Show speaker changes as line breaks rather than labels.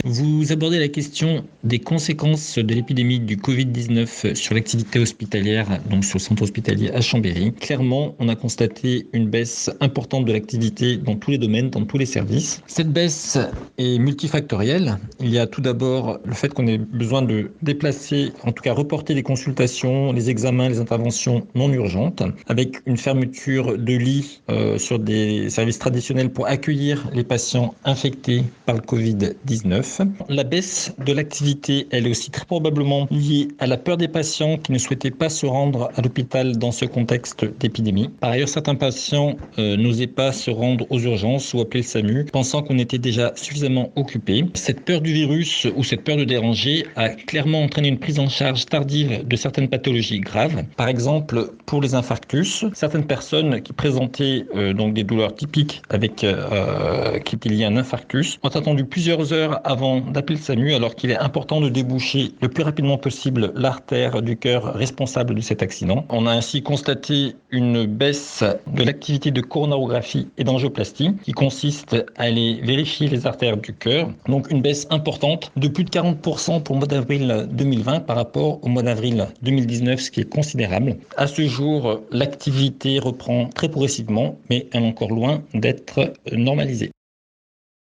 Vous abordez la question des conséquences de l'épidémie du Covid-19 sur l'activité hospitalière, donc sur le centre hospitalier à Chambéry. Clairement, on a constaté une baisse importante de l'activité dans tous les domaines, dans tous les services. Cette baisse est multifactorielle. Il y a tout d'abord le fait qu'on ait besoin de déplacer, en tout cas reporter les consultations, les examens, les interventions non urgentes, avec une fermeture de lits sur des services traditionnels pour accueillir les patients infectés par le Covid-19. La baisse de l'activité, elle est aussi très probablement liée à la peur des patients qui ne souhaitaient pas se rendre à l'hôpital dans ce contexte d'épidémie. Par ailleurs, certains patients n'osaient pas se rendre aux urgences ou appeler le SAMU, pensant qu'on était déjà suffisamment occupé. Cette peur du virus ou cette peur de déranger a clairement entraîné une prise en charge tardive de certaines pathologies graves. Par exemple, pour les infarctus, certaines personnes qui présentaient donc des douleurs typiques qui étaient liées à un infarctus ont attendu plusieurs heures avant d'appeler le SAMU, alors qu'il est important de déboucher le plus rapidement possible l'artère du cœur responsable de cet accident. On a ainsi constaté une baisse de l'activité de coronarographie et d'angioplastie qui consiste à aller vérifier les artères du cœur. Donc une baisse importante de plus de 40% pour le mois d'avril 2020 par rapport au mois d'avril 2019, ce qui est considérable. À ce jour, l'activité reprend très progressivement, mais elle est encore loin d'être normalisée.